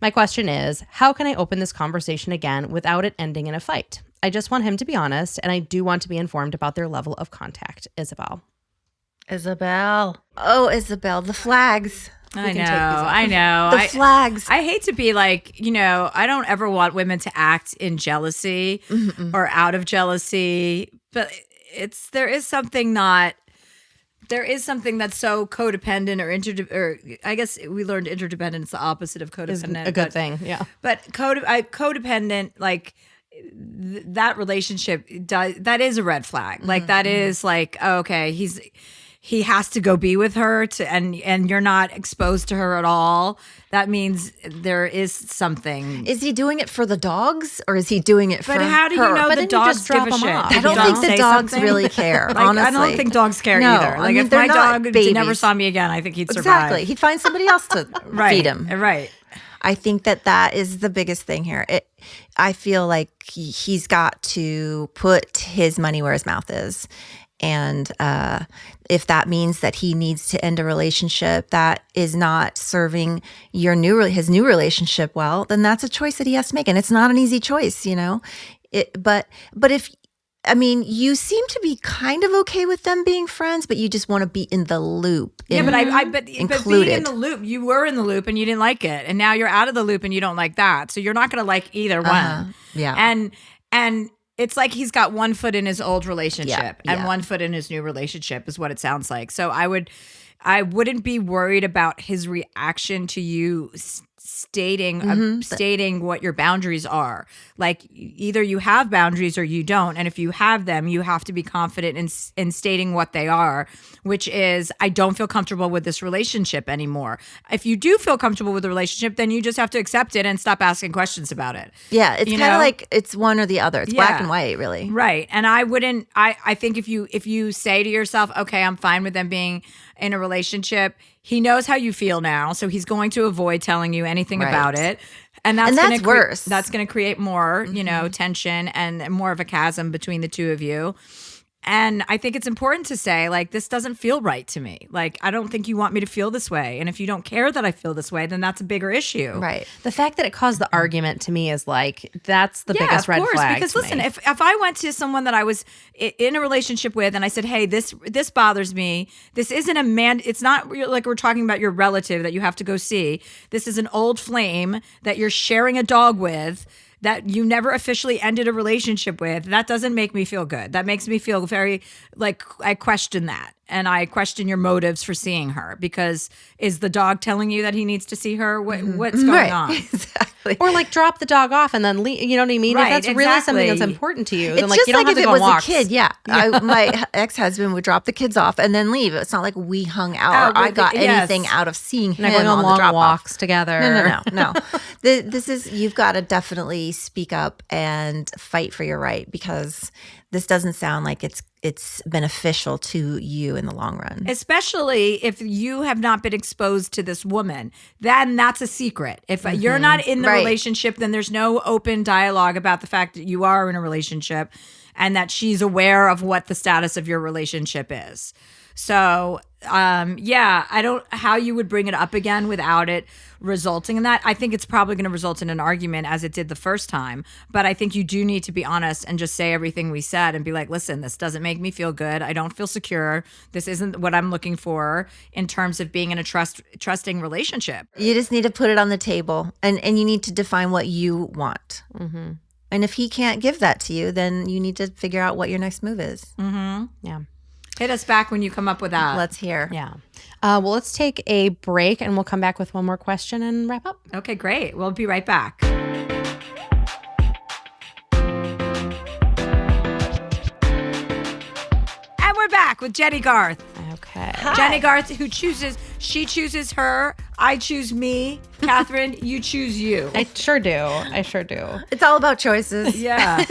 My question is, how can I open this conversation again without it ending in a fight? I just want him to be honest, and I do want to be informed about their level of contact. Isabel. Oh, Isabel, the flags. I know. The flags. I hate to be like, I don't ever want women to act in jealousy or out of jealousy, but there is something that's so codependent or I guess we learned interdependence, the opposite of codependent. Is a good thing, yeah. But codependent, like that relationship, that is a red flag. Like that is like, okay, he has to go be with her and you're not exposed to her at all. That means there is something. Is he doing it for the dogs or is he doing it for her? But how do you know the dogs give a shit? I don't think the dogs really care, honestly. I don't think dogs care either. Like if my dog never saw me again, I think he'd survive. Exactly. He'd find somebody else to feed him. Right. I think that is the biggest thing here. I feel like he's got to put his money where his mouth is. And if that means that he needs to end a relationship that is not serving his new relationship well, then that's a choice that he has to make. And it's not an easy choice, But you seem to be kind of okay with them being friends, but you just want to be in the loop. But being in the loop, you were in the loop and you didn't like it, and now you're out of the loop and you don't like that. So you're not going to like either one. Yeah, and it's like he's got one foot in his old relationship and one foot in his new relationship is what it sounds like. So I wouldn't be worried about his reaction to you stating what your boundaries are. Like either you have boundaries or you don't, and if you have them, you have to be confident in stating what they are, which is, I don't feel comfortable with this relationship anymore. If you do feel comfortable with the relationship, then you just have to accept it and stop asking questions about it. Yeah, it's kind of like it's one or the other. It's black and white, really. Right. And I think if you say to yourself, okay, I'm fine with them being in a relationship, he knows how you feel now, so he's going to avoid telling you anything about it. And that's worse. That's going to create more, tension and more of a chasm between the two of you. And I think it's important to say, like, this doesn't feel right to me. Like, I don't think you want me to feel this way. And if you don't care that I feel this way, then that's a bigger issue. Right. The fact that it caused the argument to me is like, that's the biggest red flag. Because listen, if I went to someone that I was in a relationship with and I said, hey, this bothers me. This isn't it's not like we're talking about your relative that you have to go see. This is an old flame that you're sharing a dog with, that you never officially ended a relationship with. That doesn't make me feel good. That makes me feel very, like, I question that. And I question your motives for seeing her, because is the dog telling you that he needs to see her? What's going on? Exactly. Or like drop the dog off and then leave. You know what I mean? Right, if that's really something that's important to you, then like just you don't like have to if go it was on walks. a kid. Yeah. My ex-husband would drop the kids off and then leave. It's not like we hung out or I got anything out of seeing him going on the long drop walks off. together. No. This is, you've got to definitely speak up and fight for your right, because this doesn't sound like it's beneficial to you in the long run. Especially if you have not been exposed to this woman, then that's a secret. If you're not in the relationship, then there's no open dialogue about the fact that you are in a relationship and that she's aware of what the status of your relationship is. So, I don't how you would bring it up again without it resulting in that. I think it's probably going to result in an argument as it did the first time. But I think you do need to be honest and just say everything we said and be like, listen, this doesn't make me feel good. I don't feel secure. This isn't what I'm looking for in terms of being in a trusting relationship. You just need to put it on the table and you need to define what you want. Mm-hmm. And if he can't give that to you, then you need to figure out what your next move is. Mm-hmm. Yeah. Hit us back when you come up with that. Let's hear. Yeah. Well, let's take a break and we'll come back with one more question and wrap up. Okay, great. We'll be right back. And we're back with Jennie Garth. Okay. Hi. Jennie Garth, she chooses her, I choose me. Catherine, you choose you. I sure do. It's all about choices. Yeah.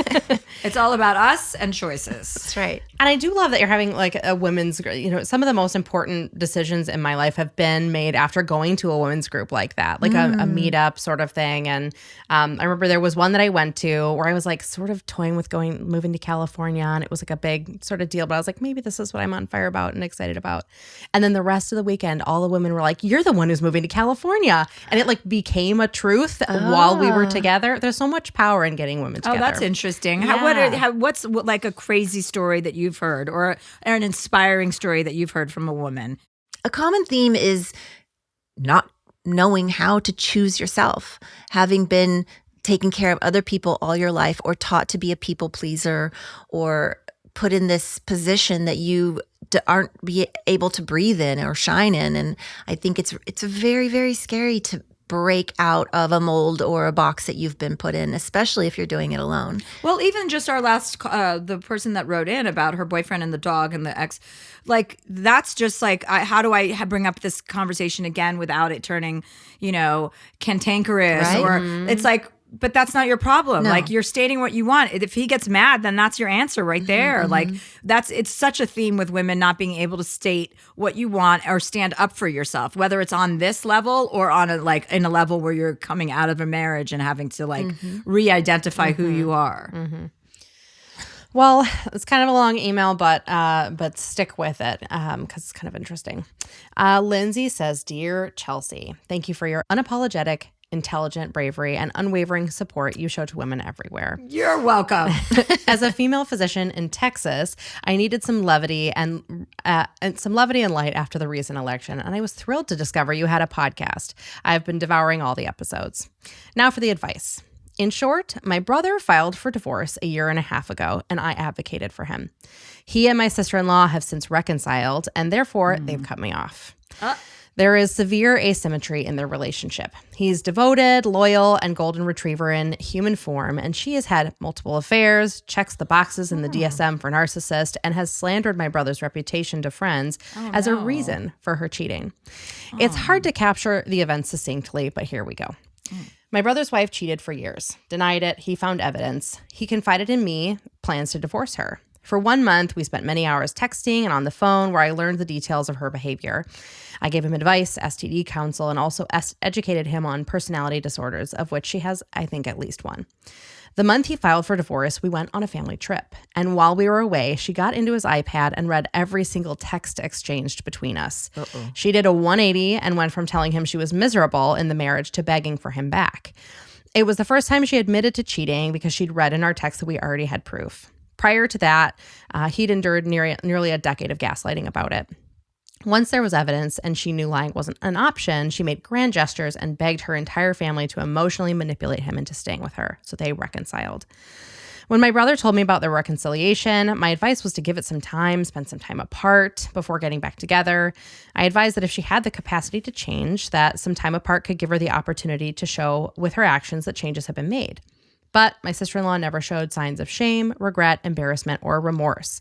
It's all about us and choices. That's right. And I do love that you're having like a women's, some of the most important decisions in my life have been made after going to a women's group like that, like a meetup sort of thing. And I remember there was one that I went to where I was like sort of toying with moving to California, and it was like a big sort of deal. But I was like, maybe this is what I'm on fire about and excited about. And then the rest of the weekend, all the women were like, you're the one who's moving to California. And it like became a truth while we were together. There's so much power in getting women together. Oh, that's interesting. Yeah. What's like a crazy story that you've heard or an inspiring story that you've heard from a woman? A common theme is not knowing how to choose yourself, having been taking care of other people all your life or taught to be a people pleaser or put in this position that you aren't be able to breathe in or shine in. And I think it's very, very scary to break out of a mold or a box that you've been put in, especially if you're doing it alone. Well, even just our last, the person that wrote in about her boyfriend and the dog and the ex, like that's just like, how do I bring up this conversation again without it turning, cantankerous? Right? Or it's like, but that's not your problem. No. Like you're stating what you want. If he gets mad, then that's your answer right there. Mm-hmm. Like it's such a theme with women not being able to state what you want or stand up for yourself, whether it's on this level or on in a level where you're coming out of a marriage and having to re-identify who you are. Mm-hmm. Well, it's kind of a long email, but stick with it because it's kind of interesting. Lindsay says, Dear Chelsea, thank you for your unapologetic, intelligent bravery and unwavering support you show to women everywhere. You're welcome. As a female physician in Texas, I needed some levity and light after the recent election, and I was thrilled to discover you had a podcast. I've been devouring all the episodes. Now for the advice. In short, my brother filed for divorce a year and a half ago, and I advocated for him. He and my sister-in-law have since reconciled, and therefore they've cut me off. There is severe asymmetry in their relationship. He's devoted, loyal, and golden retriever in human form, and she has had multiple affairs, checks the boxes in the DSM for narcissist, and has slandered my brother's reputation to friends as a reason for her cheating. It's hard to capture the events succinctly, but here we go. My brother's wife cheated for years, denied it, he found evidence. He confided in me, plans to divorce her. For 1 month, we spent many hours texting and on the phone where I learned the details of her behavior. I gave him advice, STD counsel, and also educated him on personality disorders, of which she has, I think, at least one. The month he filed for divorce, we went on a family trip. And while we were away, she got into his iPad and read every single text exchanged between us. She did a 180 and went from telling him she was miserable in the marriage to begging for him back. It was the first time she admitted to cheating because she'd read in our text that we already had proof. Prior to that, he'd endured nearly a decade of gaslighting about it. Once there was evidence and she knew lying wasn't an option, she made grand gestures and begged her entire family to emotionally manipulate him into staying with her, so they reconciled. When my brother told me about the reconciliation, my advice was to give it some time, spend some time apart before getting back together. I advised that if she had the capacity to change, that some time apart could give her the opportunity to show with her actions that changes have been made. But my sister-in-law never showed signs of shame, regret, embarrassment, or remorse.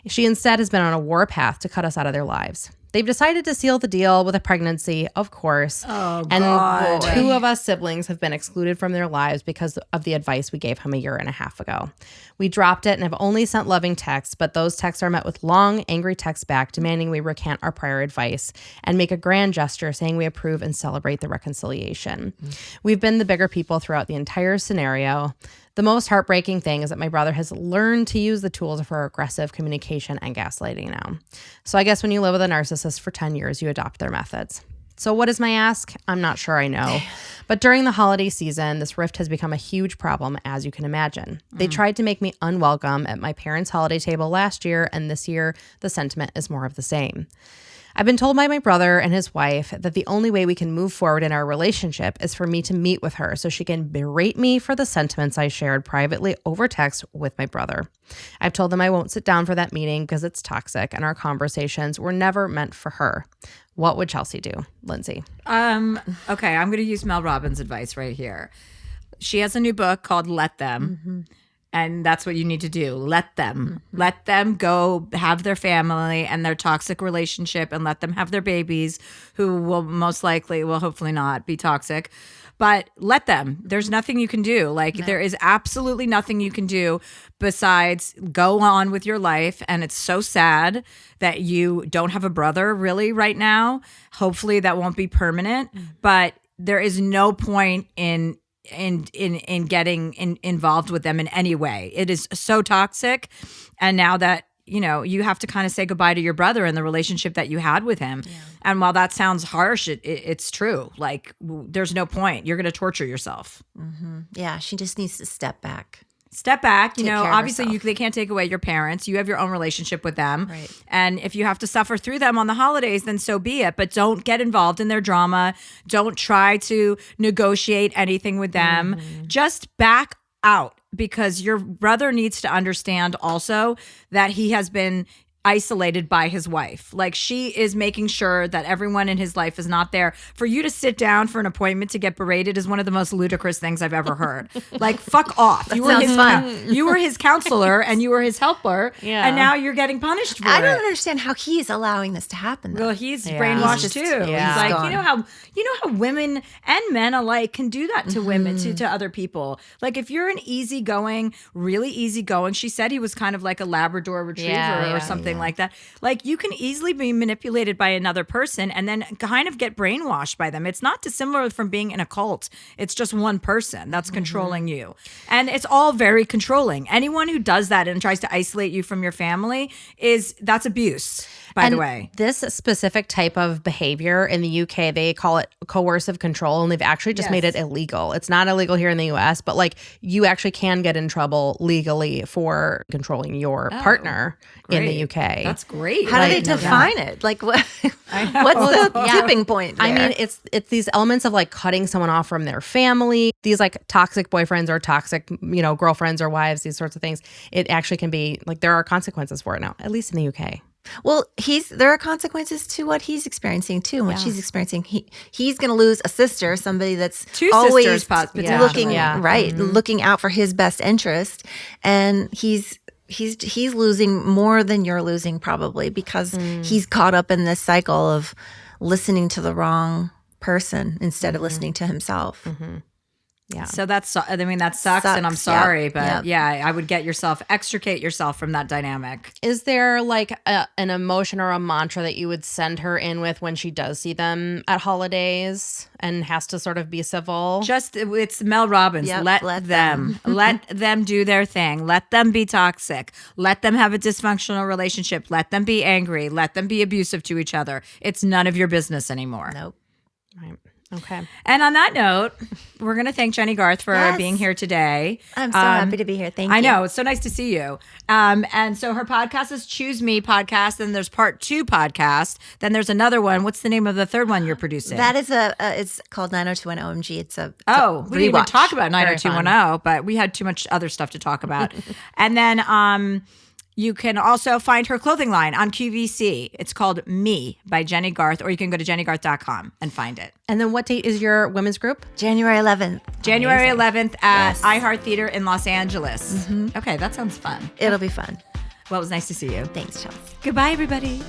She instead has been on a warpath to cut us out of their lives. They've decided to seal the deal with a pregnancy, of course. Oh, and God. 2 of us siblings have been excluded from their lives because of the advice we gave him a year and a half ago. We dropped it and have only sent loving texts, but those texts are met with long, angry texts back demanding we recant our prior advice and make a grand gesture saying we approve and celebrate the reconciliation. We've been the bigger people throughout the entire scenario. The most heartbreaking thing is that my brother has learned to use the tools for aggressive communication and gaslighting now. So I guess when you live with a narcissist for 10 years, you adopt their methods. So what is my ask? I'm not sure I know. But during the holiday season, this rift has become a huge problem, as you can imagine. They tried to make me unwelcome at my parents' holiday table last year, and this year, the sentiment is more of the same. I've been told by my brother and his wife that the only way we can move forward in our relationship is for me to meet with her so she can berate me for the sentiments I shared privately over text with my brother. I've told them I won't sit down for that meeting because it's toxic and our conversations were never meant for her. What would Chelsea do, Lindsay? Okay, I'm going to use Mel Robbins' advice right here. She has a new book called Let Them. And that's what you need to do. Let them. Let them go have their family and their toxic relationship and let them have their babies who will most likely, well, hopefully not be toxic. But let them. There's nothing you can do. There is absolutely nothing you can do besides go on with your life. And it's so sad that you don't have a brother really right now. Hopefully that won't be permanent. But there is no point in getting involved with them in any way. It is so toxic. And now that, you have to kind of say goodbye to your brother and the relationship that you had with him. Yeah. And while that sounds harsh, it's true. There's no point. You're going to torture yourself. Yeah, she just needs to step back. Step back. Take care of Obviously they can't take away your parents. You have your own relationship with them. Right. And if you have to suffer through them on the holidays, then so be it. But don't get involved in their drama. Don't try to negotiate anything with them. Just back out, because your brother needs to understand also that he has been isolated by his wife. She is making sure that everyone in his life is not there. For you to sit down for an appointment to get berated is one of the most ludicrous things I've ever heard. Fuck off. You were his counselor and you were his helper, and now you're getting punished for it. I don't understand how he's allowing this to happen, though. Well, he's brainwashed too. Yeah. He's you know how women and men alike can do that to women, to other people. If you're an easygoing, really easygoing, she said he was kind of like a Labrador retriever or something like that. You can easily be manipulated by another person and then kind of get brainwashed by them. It's not dissimilar from being in a cult. It's just one person that's controlling you. And it's all very controlling. Anyone who does that and tries to isolate you from your family that's abuse, by the way. This specific type of behavior in the UK, they call it coercive control, and they've actually just made it illegal. It's not illegal here in the US, but you actually can get in trouble legally for controlling your partner in the UK. That's great. How do they define it? What's the tipping point there? I mean, it's these elements of cutting someone off from their family, these toxic boyfriends or toxic, girlfriends or wives, these sorts of things. It actually can be there are consequences for it now, at least in the UK. Well, there are consequences to what he's experiencing too. And what she's experiencing, he's going to lose a sister, somebody that's always looking looking out for his best interest, and he's losing more than you're losing probably because he's caught up in this cycle of listening to the wrong person instead of listening to himself. Yeah. So that sucks, and I'm sorry, but I would extricate yourself from that dynamic. Is there an emotion or a mantra that you would send her in with when she does see them at holidays and has to sort of be civil? It's Mel Robbins. Yep, let them. Let them do their thing. Let them be toxic. Let them have a dysfunctional relationship. Let them be angry. Let them be abusive to each other. It's none of your business anymore. Nope. Right. Okay. And on that note, we're going to thank Jennie Garth for being here today. I'm so happy to be here. Thank you. I know. It's so nice to see you. And so her podcast is Choose Me Podcast. Then there's Part 2 podcast. Then there's another one. What's the name of the third one you're producing? That is it's called 90210 OMG. It's a we didn't even talk about 90210, but we had too much other stuff to talk about. And then you can also find her clothing line on QVC. It's called Me by Jennie Garth, or you can go to jenniegarth.com and find it. And then what date is your women's group? January 11th. January 11th at iHeart Theater in Los Angeles. Okay, that sounds fun. It'll be fun. Well, it was nice to see you. Thanks, Chelsea. Goodbye, everybody.